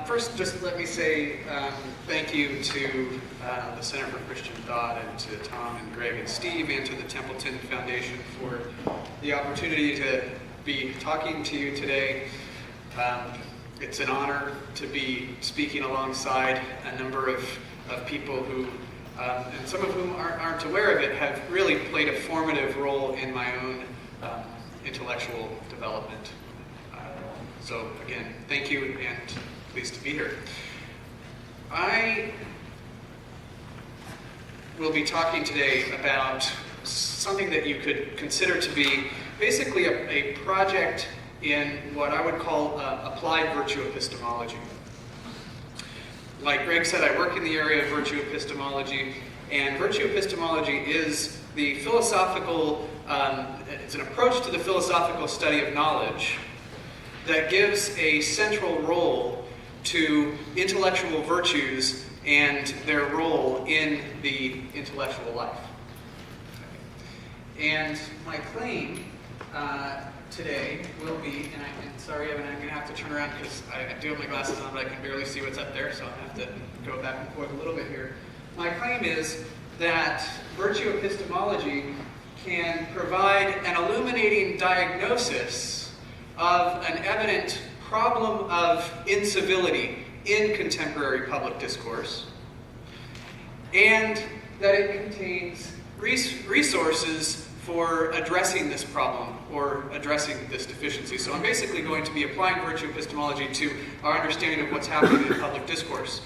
First, just let me say thank you to the Center for Christian Thought and to Tom and Greg and Steve and to the Templeton Foundation for the opportunity to be talking to you today. It's an honor to be speaking alongside a number of people who, and some of whom aren't aware of it, have really played a formative role in my own intellectual development. So again, thank you and pleased to be here. I will be talking today about something that you could consider to be basically a project in what I would call applied virtue epistemology. Like Greg said, I work in the area of virtue epistemology, and virtue epistemology is the philosophical, it's an approach to the philosophical study of knowledge that gives a central role to intellectual virtues and their role in the intellectual life. And my claim today will be, and sorry Evan, I'm going to have to turn around because I do have my glasses on, but I can barely see what's up there, so I'll have to go back and forth a little bit here. My claim is that virtue epistemology can provide an illuminating diagnosis of an evident problem of incivility in contemporary public discourse, and that it contains resources for addressing this problem or addressing this deficiency. So I'm basically going to be applying virtue epistemology to our understanding of what's happening in public discourse.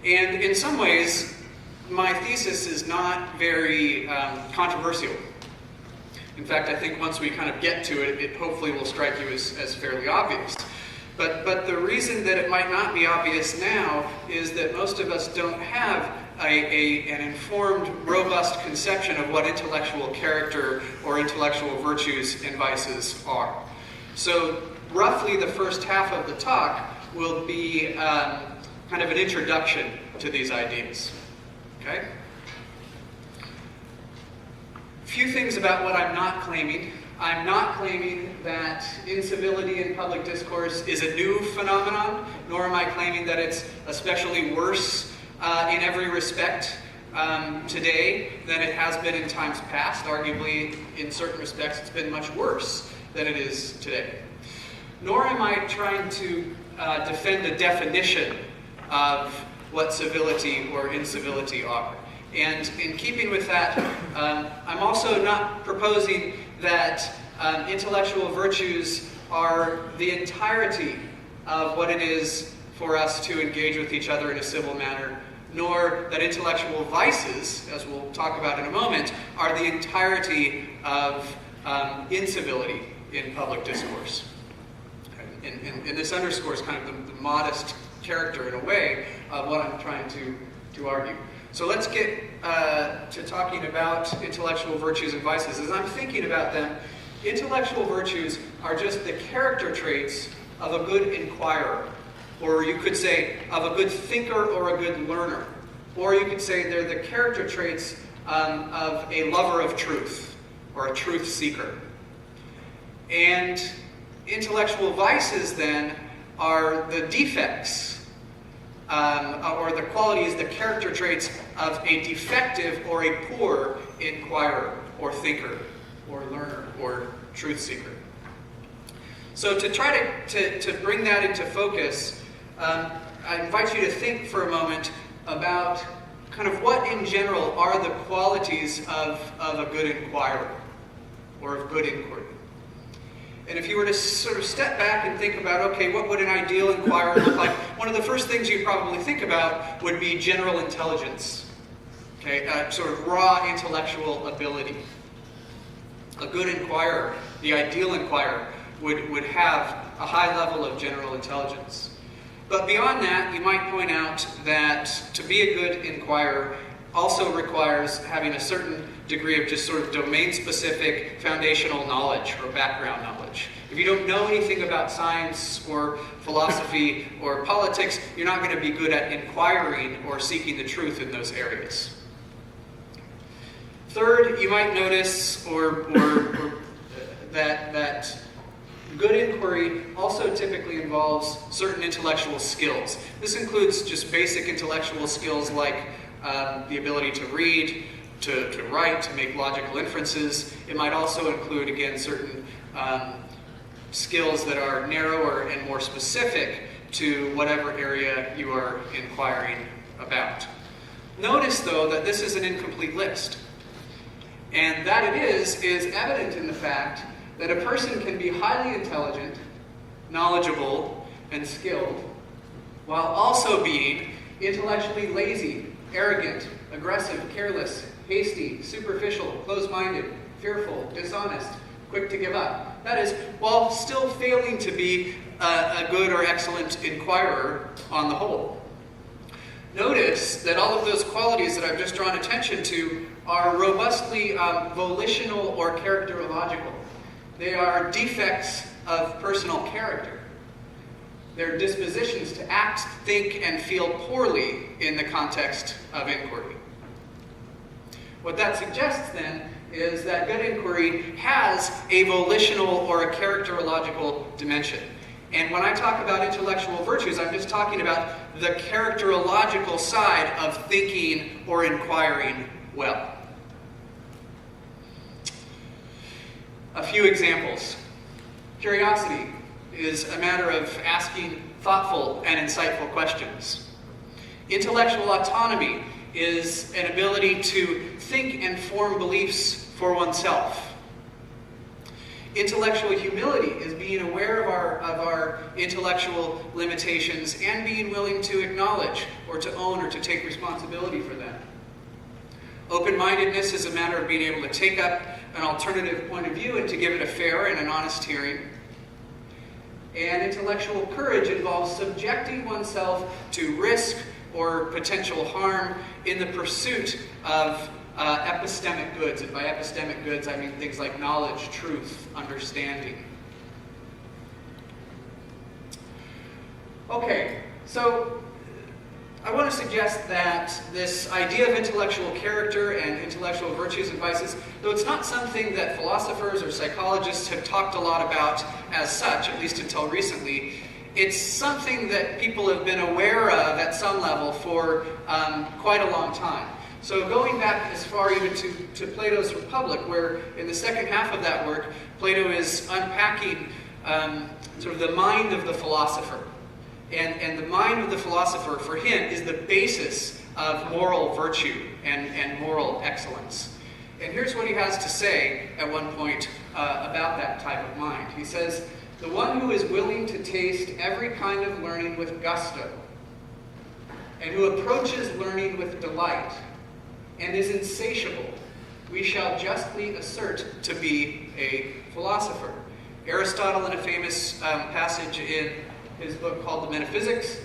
And in some ways, my thesis is not very controversial. In fact, I think once we kind of get to it, it hopefully will strike you as fairly obvious. But the reason that it might not be obvious now is that most of us don't have an informed, robust conception of what intellectual character or intellectual virtues and vices are. So roughly the first half of the talk will be kind of an introduction to these ideas. Okay? Few things about what I'm not claiming. I'm not claiming that incivility in public discourse is a new phenomenon, nor am I claiming that it's especially worse in every respect today than it has been in times past. Arguably, in certain respects, it's been much worse than it is today. Nor am I trying to defend a definition of what civility or incivility are. And in keeping with that, I'm also not proposing that intellectual virtues are the entirety of what it is for us to engage with each other in a civil manner, nor that intellectual vices, as we'll talk about in a moment, are the entirety of incivility in public discourse. And this underscores kind of the modest character, in a way, of what I'm trying to argue. So let's get to talking about intellectual virtues and vices. As I'm thinking about them, intellectual virtues are just the character traits of a good inquirer, or you could say of a good thinker or a good learner, or you could say they're the character traits of a lover of truth or a truth seeker. And intellectual vices then are the defects or the qualities, the character traits of a defective or a poor inquirer or thinker or learner or truth seeker. So to try to bring that into focus, I invite you to think for a moment about kind of what in general are the qualities of a good inquirer or of good inquiry. And if you were to sort of step back and think about, okay, what would an ideal inquirer look like? One of the first things you'd probably think about would be general intelligence, okay, sort of raw intellectual ability. A good inquirer, the ideal inquirer, would have a high level of general intelligence. But beyond that, you might point out that to be a good inquirer also requires having a certain degree of just sort of domain-specific foundational knowledge or background knowledge. If you don't know anything about science or philosophy or politics, you're not going to be good at inquiring or seeking the truth in those areas. Third, you might notice that Good inquiry also typically involves certain intellectual skills. This includes just basic intellectual skills like the ability to read, to write, to make logical inferences. It might also include, again, certain skills that are narrower and more specific to whatever area you are inquiring about. Notice, though, that this is an incomplete list. And that it is evident in the fact that a person can be highly intelligent, knowledgeable, and skilled, while also being intellectually lazy, arrogant, aggressive, careless, hasty, superficial, closed-minded, fearful, dishonest, quick to give up. That is, while still failing to be a good or excellent inquirer on the whole. Notice that all of those qualities that I've just drawn attention to are robustly volitional or characterological. They are defects of personal character. They're dispositions to act, think, and feel poorly in the context of inquiry. What that suggests, then, is that good inquiry has a volitional or a characterological dimension. And when I talk about intellectual virtues, I'm just talking about the characterological side of thinking or inquiring well. A few examples. Curiosity is a matter of asking thoughtful and insightful questions. Intellectual autonomy is an ability to think and form beliefs for oneself. Intellectual humility is being aware of our intellectual limitations and being willing to acknowledge or to own or to take responsibility for them. Open-mindedness is a matter of being able to take up an alternative point of view and to give it a fair and an honest hearing. And intellectual courage involves subjecting oneself to risk or potential harm in the pursuit of epistemic goods. And by epistemic goods, I mean things like knowledge, truth, understanding. Okay, so I want to suggest that this idea of intellectual character and intellectual virtues and vices, though it's not something that philosophers or psychologists have talked a lot about as such, at least until recently, it's something that people have been aware of at some level for quite a long time. So going back as far even to Plato's Republic, where in the second half of that work, Plato is unpacking sort of the mind of the philosopher. And the mind of the philosopher, for him, is the basis of moral virtue and moral excellence. And here's what he has to say at one point about that type of mind. He says, "The one who is willing to taste every kind of learning with gusto, and who approaches learning with delight, and is insatiable, we shall justly assert to be a philosopher." Aristotle, in a famous passage in his book called The Metaphysics,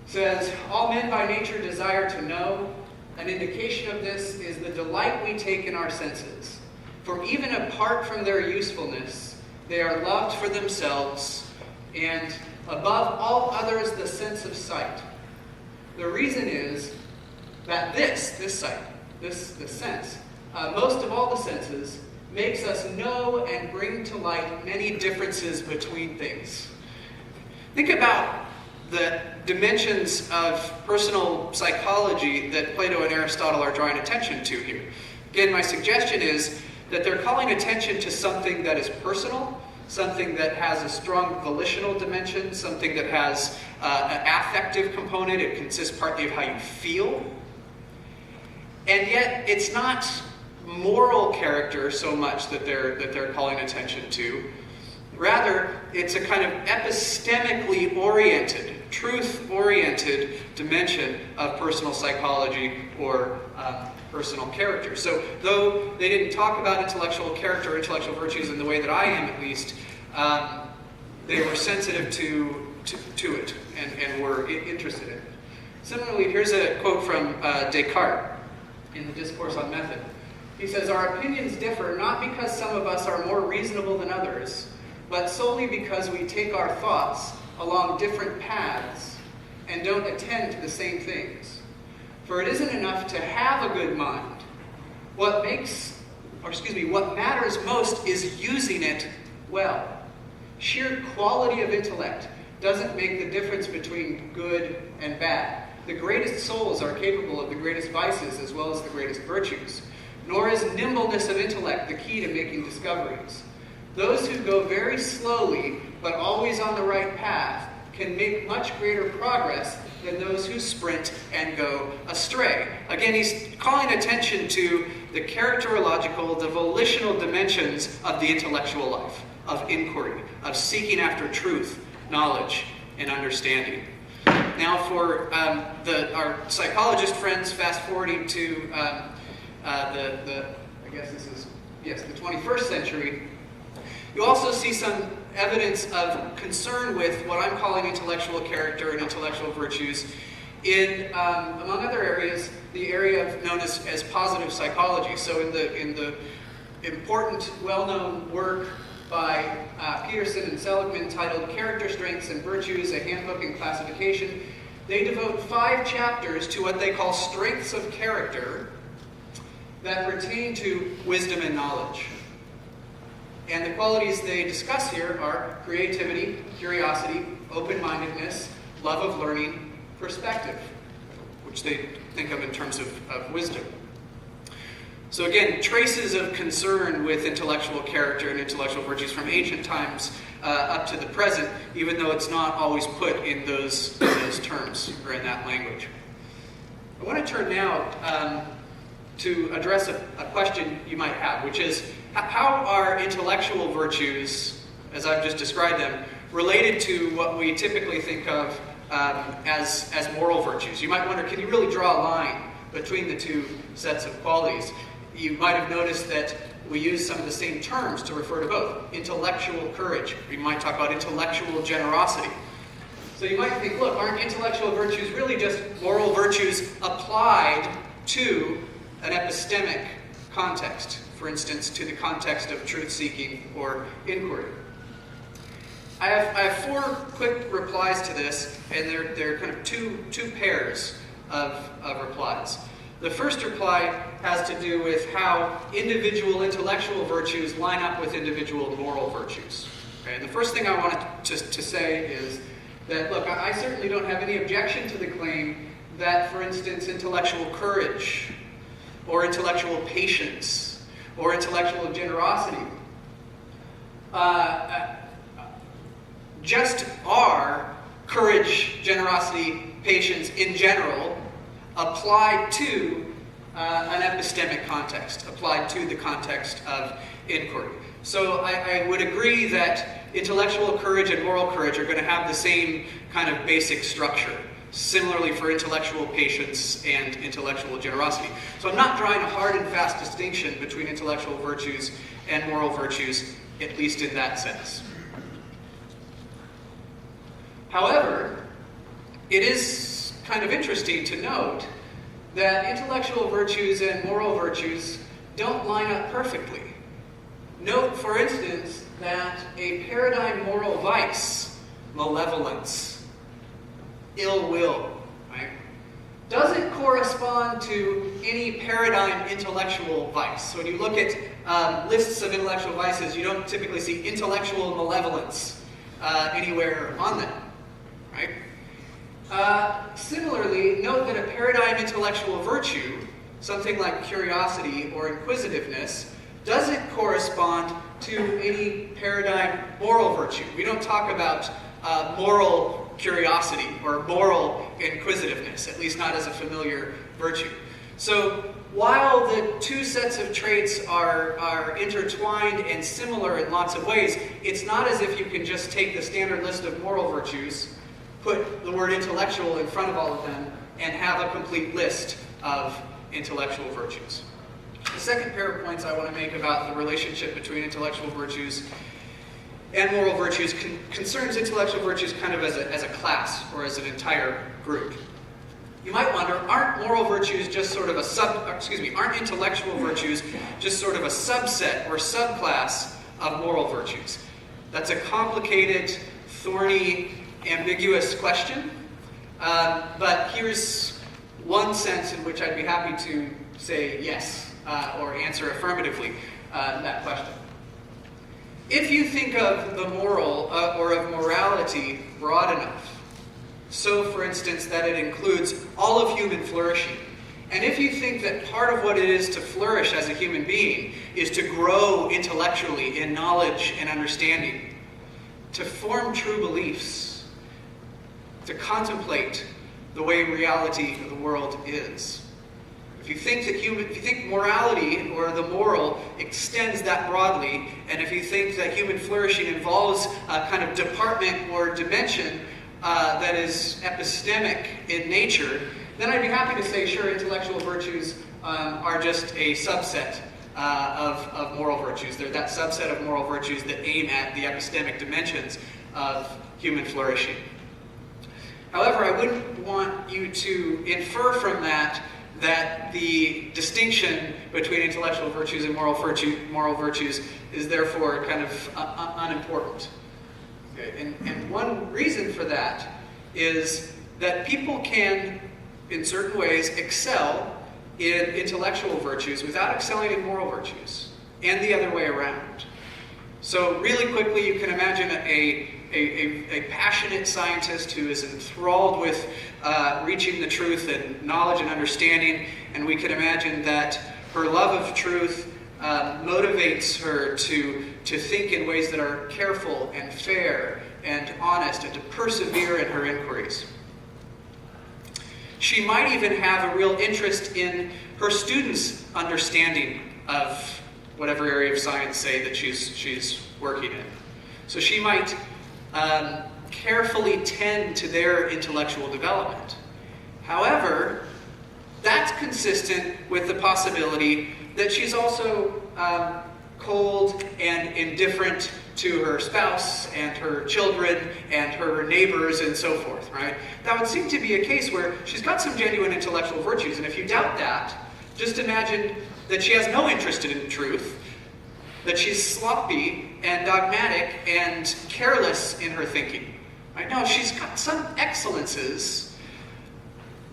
says, "All men by nature desire to know. An indication of this is the delight we take in our senses. For even apart from their usefulness, they are loved for themselves, and above all others the sense of sight. The reason is that this sight, this sense, most of all the senses, makes us know and bring to light many differences between things." Think about the dimensions of personal psychology that Plato and Aristotle are drawing attention to here. Again, my suggestion is that they're calling attention to something that is personal, something that has a strong volitional dimension, something that has an affective component. It consists partly of how you feel. And yet, it's not moral character so much that they're calling attention to. Rather, it's a kind of epistemically oriented, truth-oriented dimension of personal psychology or personal character. So, though they didn't talk about intellectual character or intellectual virtues in the way that I am, at least, they were sensitive to it and were interested in it. Similarly, here's a quote from Descartes in the Discourse on Method. He says, "Our opinions differ not because some of us are more reasonable than others, but solely because we take our thoughts along different paths and don't attend to the same things. For it isn't enough to have a good mind. What matters most is using it well. Sheer quality of intellect doesn't make the difference between good and bad. The greatest souls are capable of the greatest vices as well as the greatest virtues. Nor is nimbleness of intellect the key to making discoveries. Those who go very slowly, but always on the right path, can make much greater progress than those who sprint and go astray. Again, he's calling attention to the characterological, the volitional dimensions of the intellectual life, of inquiry, of seeking after truth, knowledge, and understanding. Now for our psychologist friends, fast forwarding to I guess this is, yes, the 21st century, you also see some evidence of concern with what I'm calling intellectual character and intellectual virtues in, among other areas, the area known as positive psychology. So in the important, well-known work by Peterson and Seligman titled Character Strengths and Virtues, a Handbook and Classification, they devote 5 chapters to what they call strengths of character that pertain to wisdom and knowledge. And the qualities they discuss here are creativity, curiosity, open-mindedness, love of learning, perspective, which they think of in terms of wisdom. So again, traces of concern with intellectual character and intellectual virtues from ancient times up to the present, even though it's not always put in those terms or in that language. I want to turn now to address a question you might have, which is, how are intellectual virtues, as I've just described them, related to what we typically think of as moral virtues? You might wonder, can you really draw a line between the two sets of qualities? You might have noticed that we use some of the same terms to refer to both. Intellectual courage. We might talk about intellectual generosity. So you might think, look, aren't intellectual virtues really just moral virtues applied to an epistemic context? For instance, to the context of truth-seeking or inquiry. I have 4 quick replies to this, and they're kind of two pairs of replies. The first reply has to do with how individual intellectual virtues line up with individual moral virtues. Okay? And the first thing I wanted to say is that, look, I certainly don't have any objection to the claim that, for instance, intellectual courage or intellectual patience or intellectual generosity just are courage, generosity, patience in general, applied to an epistemic context, applied to the context of inquiry. So I would agree that intellectual courage and moral courage are going to have the same kind of basic structure. Similarly for intellectual patience and intellectual generosity. So I'm not drawing a hard and fast distinction between intellectual virtues and moral virtues, at least in that sense. However, it is kind of interesting to note that intellectual virtues and moral virtues don't line up perfectly. Note, for instance, that a paradigm moral vice, malevolence, ill will, right, doesn't correspond to any paradigm intellectual vice. So when you look at lists of intellectual vices, you don't typically see intellectual malevolence anywhere on them, right? Similarly, note that a paradigm intellectual virtue, something like curiosity or inquisitiveness, doesn't correspond to any paradigm moral virtue. We don't talk about moral curiosity or moral inquisitiveness, at least not as a familiar virtue. So while the two sets of traits are intertwined and similar in lots of ways, it's not as if you can just take the standard list of moral virtues, put the word intellectual in front of all of them, and have a complete list of intellectual virtues. The second pair of points I want to make about the relationship between intellectual virtues and moral virtues concerns intellectual virtues kind of as a class or as an entire group. You might wonder, aren't moral virtues just sort of aren't intellectual virtues just sort of a subset or subclass of moral virtues? That's a complicated, thorny, ambiguous question, but here's one sense in which I'd be happy to say yes or answer affirmatively that question. if you think of the moral or of morality broad enough, so for instance that it includes all of human flourishing, and if you think that part of what it is to flourish as a human being is to grow intellectually in knowledge and understanding, to form true beliefs, to contemplate the way reality of the world is. If you think that morality or the moral extends that broadly, and if you think that human flourishing involves a kind of department or dimension that is epistemic in nature, then I'd be happy to say, sure, intellectual virtues are just a subset of moral virtues. They're that subset of moral virtues that aim at the epistemic dimensions of human flourishing. However, I wouldn't want you to infer from that the distinction between intellectual virtues and moral virtues is therefore kind of unimportant. Okay? And one reason for that is that people can, in certain ways, excel in intellectual virtues without excelling in moral virtues, and the other way around. So really quickly, you can imagine a passionate scientist who is enthralled with reaching the truth and knowledge and understanding, and we can imagine that her love of truth motivates her to think in ways that are careful and fair and honest, and to persevere in her inquiries. She might even have a real interest in her students' understanding of whatever area of science, say, that she's working in. So she might carefully tend to their intellectual development. However, that's consistent with the possibility that she's also cold and indifferent to her spouse and her children and her neighbors and so forth, right? That would seem to be a case where she's got some genuine intellectual virtues, and if you doubt that, just imagine that she has no interest in truth, that she's sloppy and dogmatic and careless in her thinking. Right? No, she's got some excellences,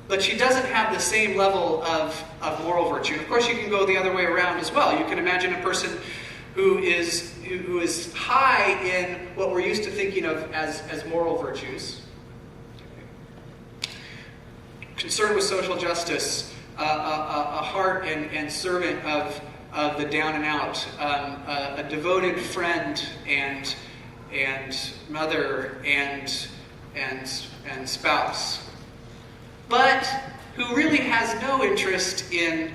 but she doesn't have the same level of moral virtue. And of course, you can go the other way around as well. You can imagine a person who is high in what we're used to thinking of as moral virtues. Concerned with social justice, a heart and servant of the down and out, a devoted friend and mother and spouse, but who really has no interest in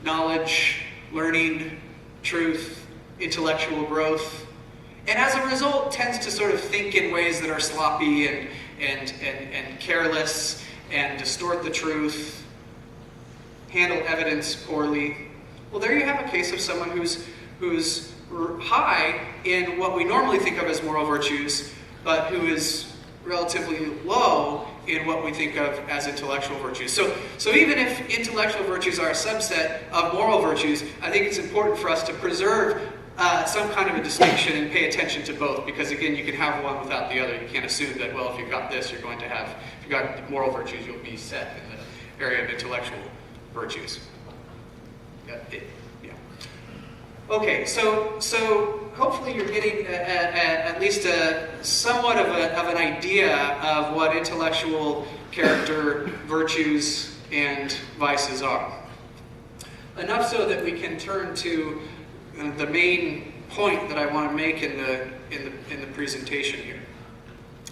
knowledge, learning, truth, intellectual growth, and as a result tends to sort of think in ways that are sloppy and careless and distort the truth, handle evidence poorly. Well, there you have a case of someone who's high in what we normally think of as moral virtues, but who is relatively low in what we think of as intellectual virtues. So even if intellectual virtues are a subset of moral virtues, I think it's important for us to preserve some kind of a distinction and pay attention to both, because again, you can have one without the other. You can't assume that, well, if you've got this, you're going to have, if you've got moral virtues, you'll be set in the area of intellectual virtues. Yeah. Okay, so hopefully you're getting at least somewhat of an idea of what intellectual character, virtues, and vices are. Enough so that we can turn to the main point that I want to make in the presentation here.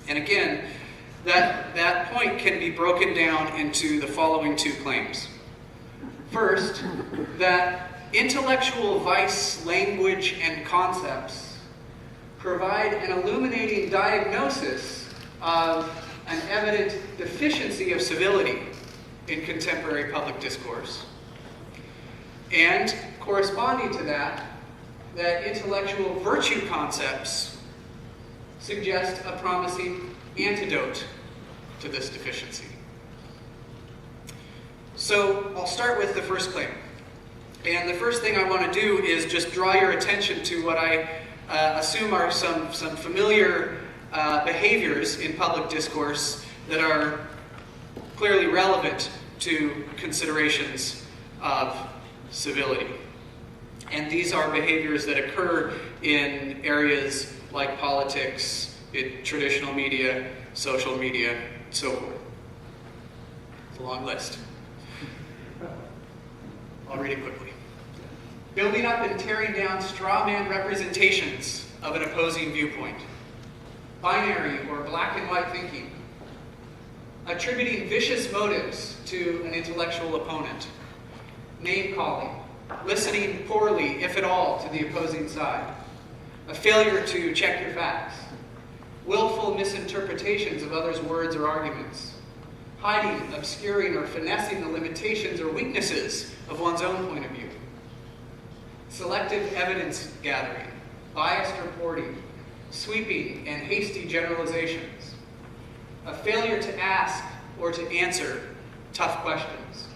And again, that point can be broken down into the following two claims. First, that intellectual vice, language, and concepts provide an illuminating diagnosis of an evident deficiency of civility in contemporary public discourse. And corresponding to that intellectual virtue concepts suggest a promising antidote to this deficiency. So I'll start with the first claim. And the first thing I want to do is just draw your attention to what I assume are some familiar behaviors in public discourse that are clearly relevant to considerations of civility. And these are behaviors that occur in areas like politics, traditional media, social media, and so forth. It's a long list. I'll read it quickly. Building up and tearing down straw man representations of an opposing viewpoint. Binary or black and white thinking. Attributing vicious motives to an intellectual opponent. Name calling. Listening poorly, if at all, to the opposing side. A failure to check your facts. Willful misinterpretations of others' words or arguments. Hiding, obscuring, or finessing the limitations or weaknesses of one's own point of view. Selective evidence gathering. Biased reporting. Sweeping and hasty generalizations. A failure to ask or to answer tough questions.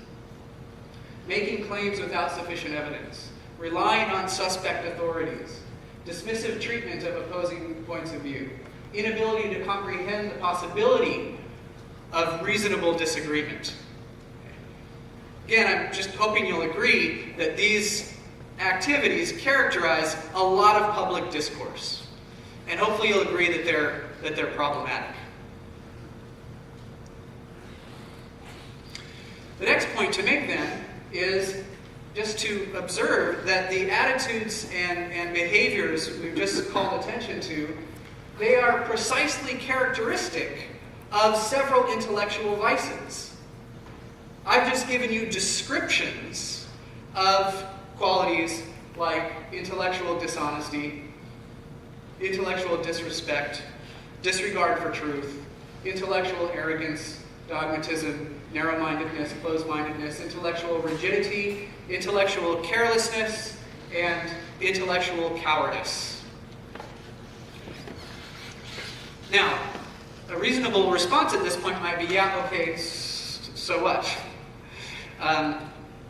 Making claims without sufficient evidence. Relying on suspect authorities. Dismissive treatment of opposing points of view. Inability to comprehend the possibility of reasonable disagreement. Again, I'm just hoping you'll agree that these activities characterize a lot of public discourse. And hopefully you'll agree that they're problematic. The next point to make then is just to observe that the attitudes and behaviors we've just called attention to, they are precisely characteristic of several intellectual vices. I've just given you descriptions of qualities like intellectual dishonesty, intellectual disrespect, disregard for truth, intellectual arrogance, dogmatism, narrow-mindedness, closed-mindedness, intellectual rigidity, intellectual carelessness, and intellectual cowardice. Now, a reasonable response at this point might be, yeah, okay, so what?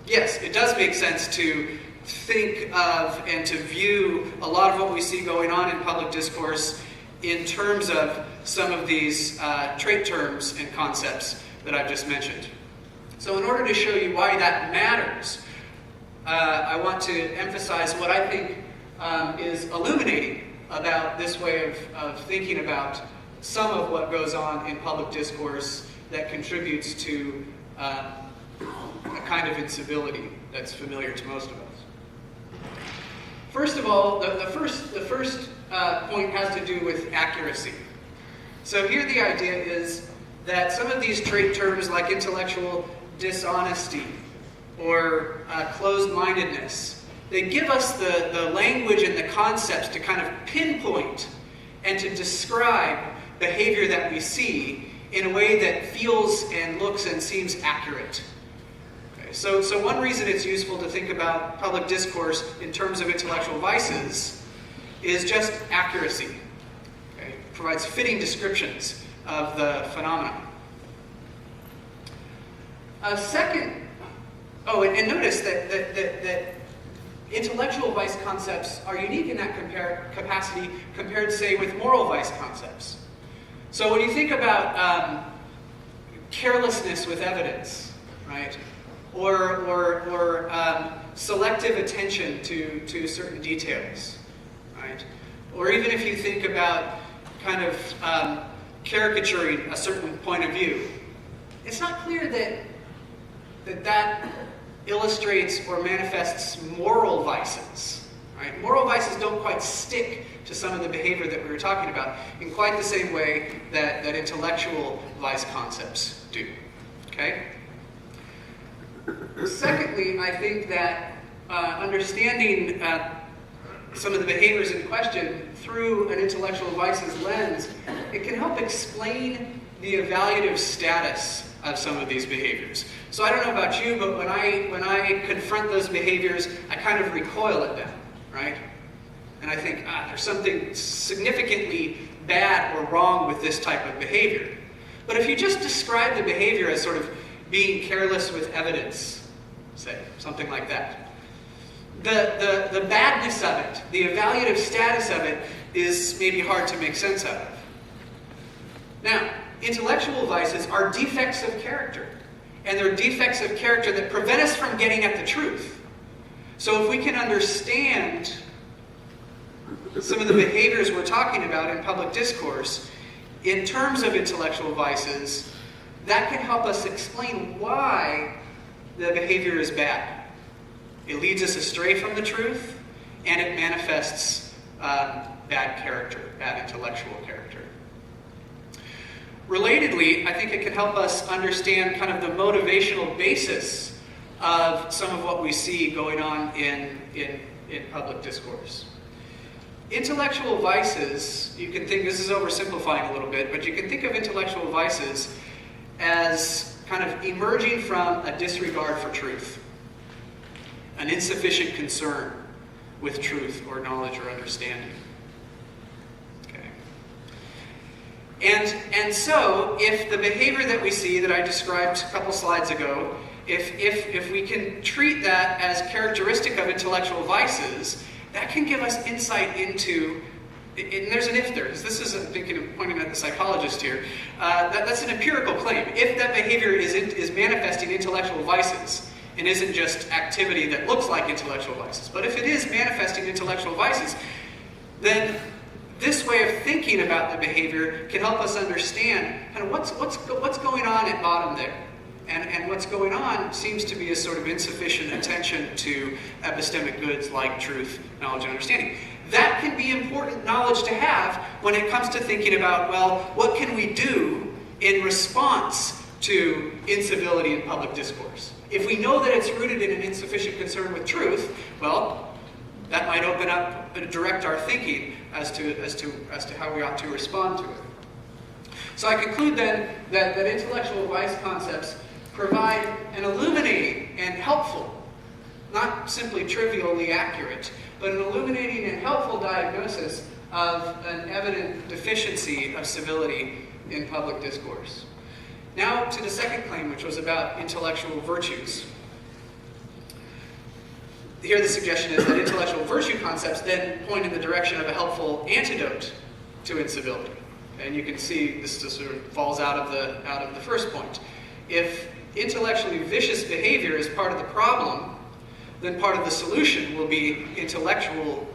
Yes, it does make sense to think of and to view a lot of what we see going on in public discourse in terms of some of these trait terms and concepts that I've just mentioned. So in order to show you why that matters, I want to emphasize what I think is illuminating about this way of thinking about some of what goes on in public discourse that contributes to a kind of incivility that's familiar to most of us. First of all, the first point has to do with accuracy. So here the idea is that some of these trait terms like intellectual dishonesty or closed-mindedness, they give us the language and the concepts to kind of pinpoint and to describe behavior that we see in a way that feels and looks and seems accurate. Okay, so one reason it's useful to think about public discourse in terms of intellectual vices is just accuracy. Okay, it provides fitting descriptions of the phenomenon. And notice that intellectual vice concepts are unique in that capacity compared, say, with moral vice concepts. So when you think about carelessness with evidence, right, or selective attention to certain details, right, or even if you think about kind of caricaturing a certain point of view, it's not clear that illustrates or manifests moral vices. Right? Moral vices don't quite stick to some of the behavior that we were talking about in quite the same way that intellectual vice concepts do. Okay? Secondly, I think that understanding some of the behaviors in question through an intellectual vices lens, it can help explain the evaluative status of some of these behaviors. So I don't know about you, but when I confront those behaviors, I kind of recoil at them, right? And I think, there's something significantly bad or wrong with this type of behavior. But if you just describe the behavior as sort of being careless with evidence, say, something like that, the badness of it, the evaluative status of it, is maybe hard to make sense of. Now, intellectual vices are defects of character. And they're defects of character that prevent us from getting at the truth. So if we can understand some of the behaviors we're talking about in public discourse in terms of intellectual vices, that can help us explain why the behavior is bad. It leads us astray from the truth, and it manifests bad character, bad intellectual character. Relatedly, I think it can help us understand kind of the motivational basis of some of what we see going on in public discourse. Intellectual vices, you can think, this is oversimplifying a little bit, but you can think of intellectual vices as kind of emerging from a disregard for truth, an insufficient concern with truth or knowledge or understanding. Okay. And so, if the behavior that we see that I described a couple slides ago, if we can treat that as characteristic of intellectual vices, that can give us insight into, and there's an if there, this is, I'm thinking of pointing at the psychologist here, that's an empirical claim. If that behavior is manifesting intellectual vices, and isn't just activity that looks like intellectual vices, but if it is manifesting intellectual vices, then this way of thinking about the behavior can help us understand kind of what's going on at bottom there. And what's going on seems to be a sort of insufficient attention to epistemic goods like truth, knowledge, and understanding. That can be important knowledge to have when it comes to thinking about, well, what can we do in response to incivility in public discourse? If we know that it's rooted in an insufficient concern with truth, well, that might open up and direct our thinking as to how we ought to respond to it. So I conclude then that intellectual vice concepts provide an illuminating and helpful, not simply trivially accurate, but an illuminating and helpful diagnosis of an evident deficiency of civility in public discourse. Now to the second claim, which was about intellectual virtues. Here the suggestion is that intellectual virtue concepts then point in the direction of a helpful antidote to incivility. And you can see this just sort of falls out of the first point. If intellectually vicious behavior is part of the problem, then part of the solution will be intellectually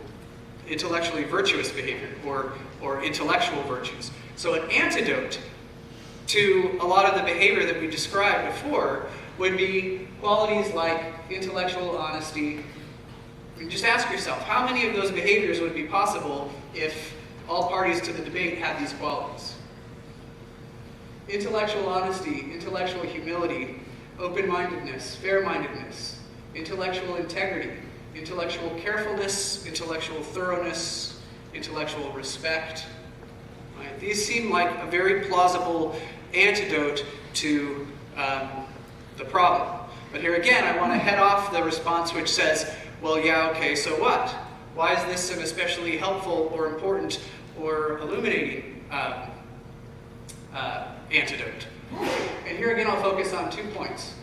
virtuous behavior or intellectual virtues. So an antidote to a lot of the behavior that we described before would be qualities like intellectual honesty. And just ask yourself, how many of those behaviors would be possible if all parties to the debate had these qualities? Intellectual honesty, intellectual humility, open-mindedness, fair-mindedness, intellectual integrity, intellectual carefulness, intellectual thoroughness, intellectual respect. Right? These seem like a very plausible antidote to the problem. But here again, I want to head off the response which says, well, yeah, okay, so what? Why is this an especially helpful or important or illuminating antidote? And here again, I'll focus on 2 points.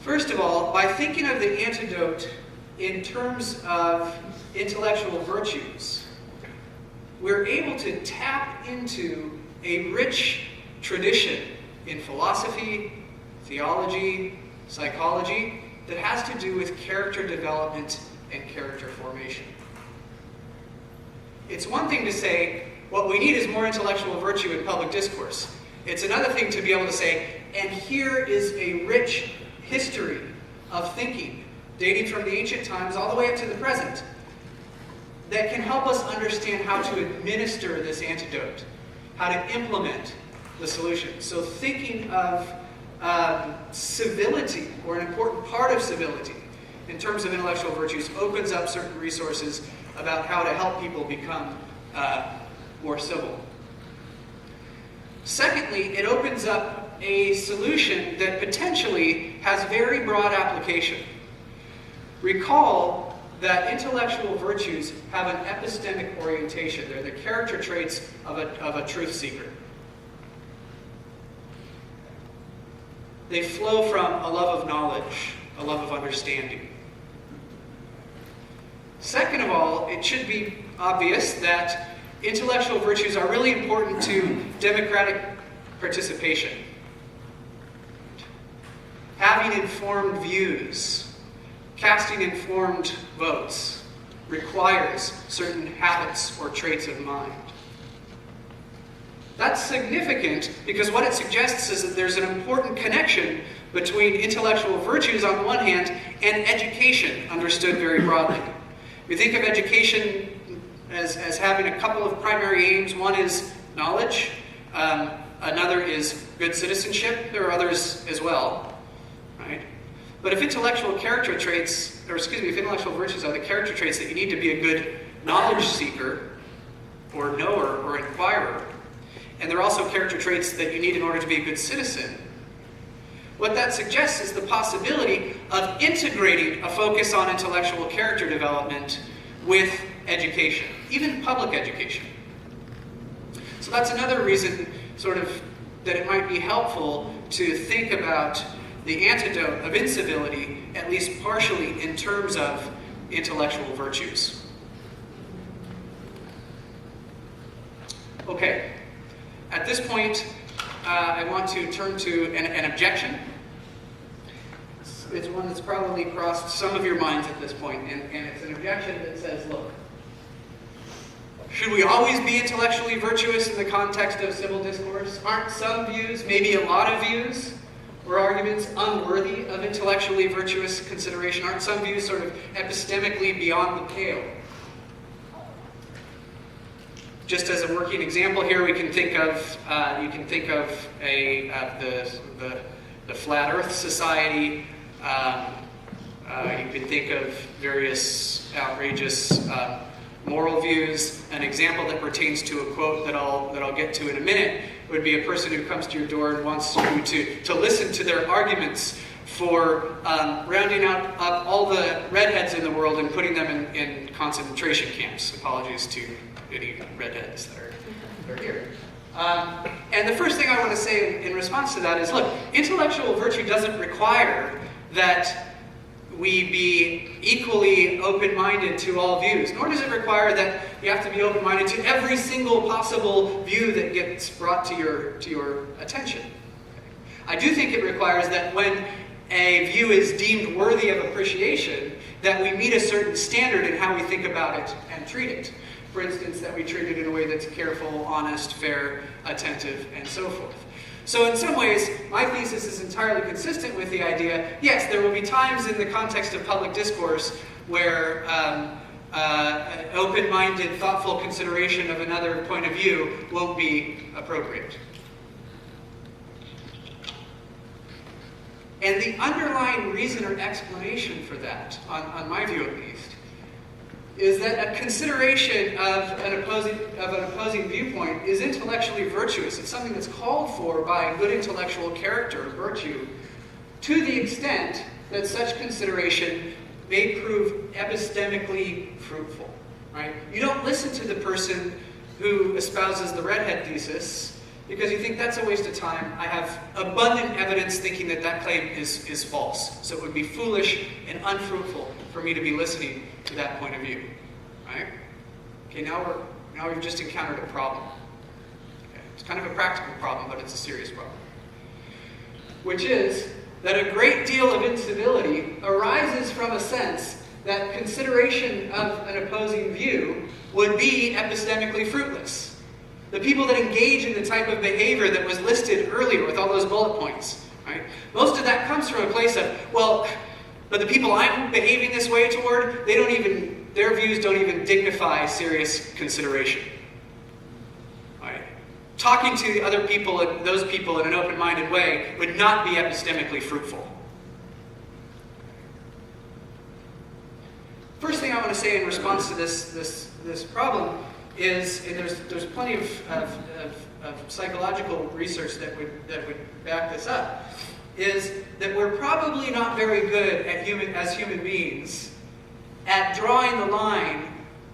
First of all, by thinking of the antidote in terms of intellectual virtues, we're able to tap into a rich tradition in philosophy, theology, psychology that has to do with character development and character formation. It's one thing to say, what we need is more intellectual virtue in public discourse. It's another thing to be able to say, and here is a rich history of thinking, dating from the ancient times all the way up to the present, that can help us understand how to administer this antidote, how to implement the solution. So thinking of civility, or an important part of civility, in terms of intellectual virtues, opens up certain resources about how to help people become more civil. Secondly, it opens up a solution that potentially has very broad application. Recall that intellectual virtues have an epistemic orientation. They're the character traits of a truth seeker. They flow from a love of knowledge, a love of understanding. Second of all, it should be obvious that intellectual virtues are really important to democratic participation. Having informed views casting informed votes requires certain habits or traits of mind. That's significant because what it suggests is that there's an important connection between intellectual virtues on the one hand and education, understood very broadly. We think of education as having a couple of primary aims. One is knowledge, another is good citizenship. There are others as well, right? But if intellectual character traits, or excuse me, if intellectual virtues are the character traits that you need to be a good knowledge seeker, or knower, or inquirer, and they're also character traits that you need in order to be a good citizen, what that suggests is the possibility of integrating a focus on intellectual character development with education, even public education. So that's another reason, sort of, that it might be helpful to think about the antidote of incivility, at least partially, in terms of intellectual virtues. Okay, at this point, I want to turn to an objection. It's one that's probably crossed some of your minds at this point, and it's an objection that says, look, should we always be intellectually virtuous in the context of civil discourse? Aren't some views, maybe a lot of views, or arguments unworthy of intellectually virtuous consideration? Aren't some views sort of epistemically beyond the pale? Just as a working example here, we can think of the Flat Earth Society. You can think of various outrageous moral views. An example that pertains to a quote that I'll get to in a minute would be a person who comes to your door and wants you to listen to their arguments for rounding up all the redheads in the world and putting them in concentration camps. Apologies to any redheads that are here. And the first thing I want to say in response to that is, look, intellectual virtue doesn't require that we be equally open-minded to all views, nor does it require that you have to be open-minded to every single possible view that gets brought to your attention. I do think it requires that when a view is deemed worthy of appreciation, that we meet a certain standard in how we think about it and treat it. For instance, that we treat it in a way that's careful, honest, fair, attentive, and so forth. So in some ways, my thesis is entirely consistent with the idea, yes, there will be times in the context of public discourse where open-minded, thoughtful consideration of another point of view won't be appropriate. And the underlying reason or explanation for that, on my view at least, is that a consideration of an opposing viewpoint is intellectually virtuous. It's something that's called for by good intellectual character, virtue, to the extent that such consideration may prove epistemically fruitful. Right? You don't listen to the person who espouses the redhead thesis because you think that's a waste of time. I have abundant evidence thinking that claim is false. So it would be foolish and unfruitful for me to be listening to that point of view. Right? Okay, now we've just encountered a problem. Okay, it's kind of a practical problem, but it's a serious problem. Which is that a great deal of incivility arises from a sense that consideration of an opposing view would be epistemically fruitless. The people that engage in the type of behavior that was listed earlier with all those bullet points, right? Most of that comes from a place of, well, but the people I'm behaving this way toward, their views don't even dignify serious consideration. Right? Talking to other people and those people in an open-minded way would not be epistemically fruitful. First thing I want to say in response to this problem is, and there's plenty of psychological research that would back this up, is that we're probably not very good as human beings at drawing the line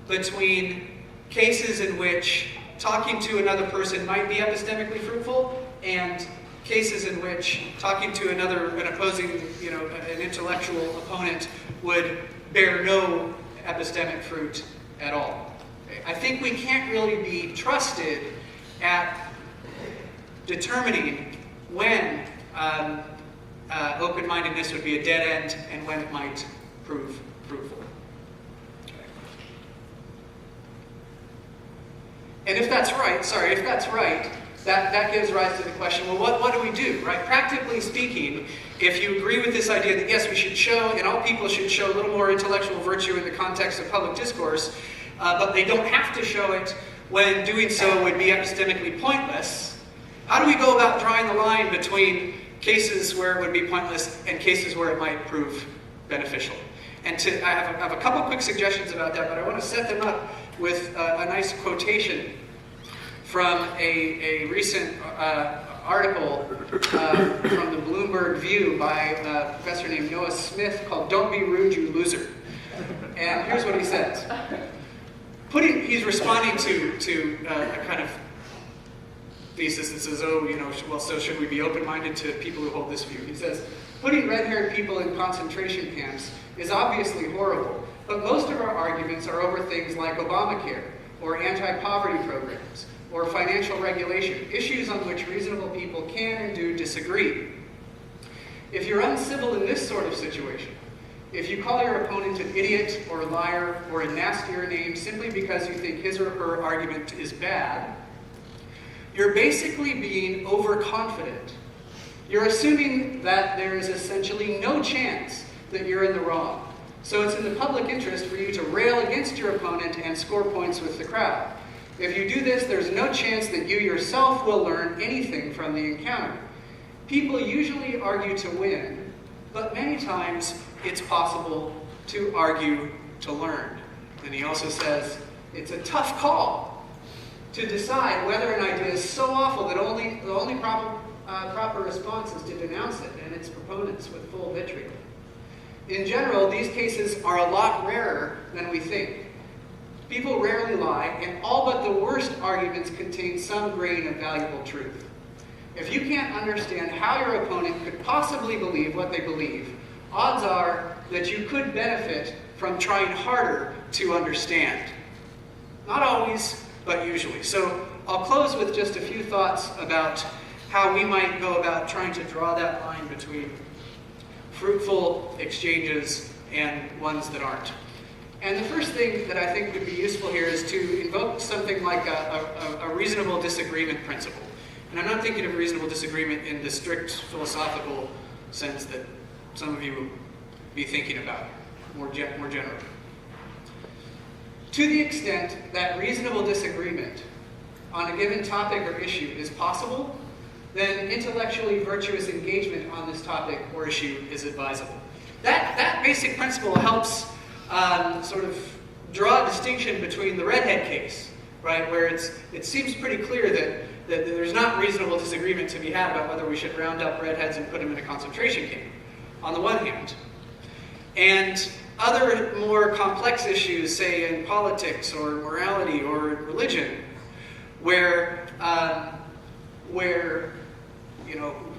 between cases in which talking to another person might be epistemically fruitful and cases in which talking to an opposing, an intellectual opponent would bear no epistemic fruit at all. I think we can't really be trusted at determining when open-mindedness would be a dead end and when it might prove fruitful. And if that's right, that gives rise to the question, well, what do we do, right? Practically speaking, if you agree with this idea that yes, we should show, and all people should show a little more intellectual virtue in the context of public discourse, but they don't have to show it when doing so would be epistemically pointless, how do we go about drawing the line between cases where it would be pointless and cases where it might prove beneficial? And I have a couple quick suggestions about that, but I want to set them up with a nice quotation from a recent article from the Bloomberg View by a professor named Noah Smith called "Don't Be Rude, You Loser." And here's what he says. He's responding to a kind of thesis that says, oh, well, so should we be open-minded to people who hold this view? He says, putting red-haired people in concentration camps is obviously horrible, but most of our arguments are over things like Obamacare, or anti-poverty programs, or financial regulation, issues on which reasonable people can and do disagree. If you're uncivil in this sort of situation, if you call your opponent an idiot or a liar or a nastier name simply because you think his or her argument is bad, you're basically being overconfident. You're assuming that there is essentially no chance that you're in the wrong. So it's in the public interest for you to rail against your opponent and score points with the crowd. If you do this, there's no chance that you yourself will learn anything from the encounter. People usually argue to win, but many times it's possible to argue to learn. And he also says, it's a tough call to decide whether an idea is so awful that the only proper response is to denounce it and its proponents with full vitriol. In general, these cases are a lot rarer than we think. People rarely lie, and all but the worst arguments contain some grain of valuable truth. If you can't understand how your opponent could possibly believe what they believe, odds are that you could benefit from trying harder to understand. Not always, but usually. So I'll close with just a few thoughts about how we might go about trying to draw that line between fruitful exchanges and ones that aren't. And the first thing that I think would be useful here is to invoke something like a reasonable disagreement principle. And I'm not thinking of reasonable disagreement in the strict philosophical sense that some of you will be thinking about, more generally. To the extent that reasonable disagreement on a given topic or issue is possible, then intellectually virtuous engagement on this topic or issue is advisable. That basic principle helps sort of draw a distinction between the redhead case, right, where it seems pretty clear that there's not reasonable disagreement to be had about whether we should round up redheads and put them in a concentration camp, on the one hand. And other more complex issues, say in politics or morality or religion, where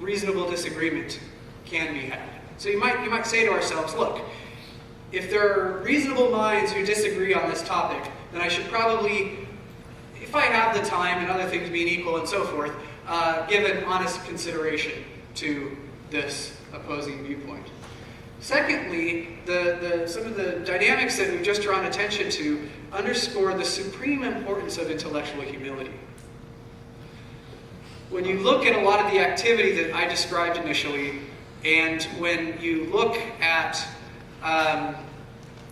reasonable disagreement can be had. So you might say to ourselves, look, if there are reasonable minds who disagree on this topic, then I should probably, if I have the time and other things being equal and so forth, give an honest consideration to this opposing viewpoint. Secondly, some of the dynamics that we've just drawn attention to underscore the supreme importance of intellectual humility. When you look at a lot of the activity that I described initially, and when you look at,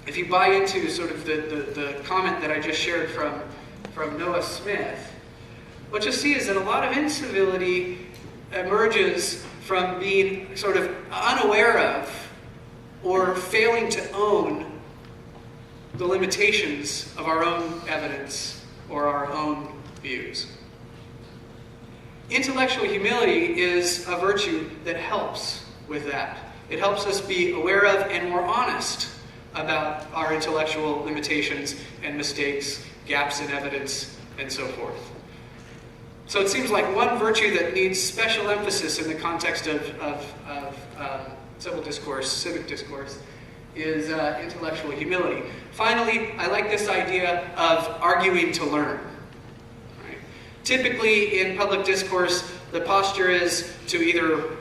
if you buy into sort of the comment that I just shared from Noah Smith, what you'll see is that a lot of incivility emerges from being sort of unaware of or failing to own the limitations of our own evidence or our own views. Intellectual humility is a virtue that helps with that. It helps us be aware of and more honest about our intellectual limitations and mistakes, gaps in evidence, and so forth. So it seems like one virtue that needs special emphasis in the context of civil discourse, civic discourse, is intellectual humility. Finally, I like this idea of arguing to learn. Right? Typically, in public discourse, the posture is to either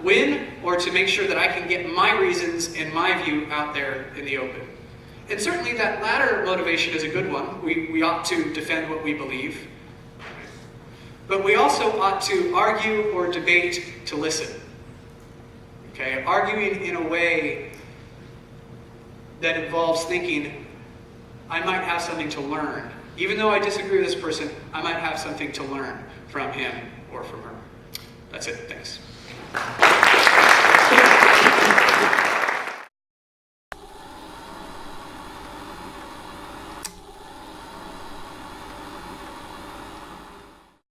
win or to make sure that I can get my reasons and my view out there in the open. And certainly that latter motivation is a good one. We ought to defend what we believe. But we also ought to argue or debate to listen. Okay? Arguing in a way that involves thinking, I might have something to learn. Even though I disagree with this person, I might have something to learn from him or from her. That's it. Thanks.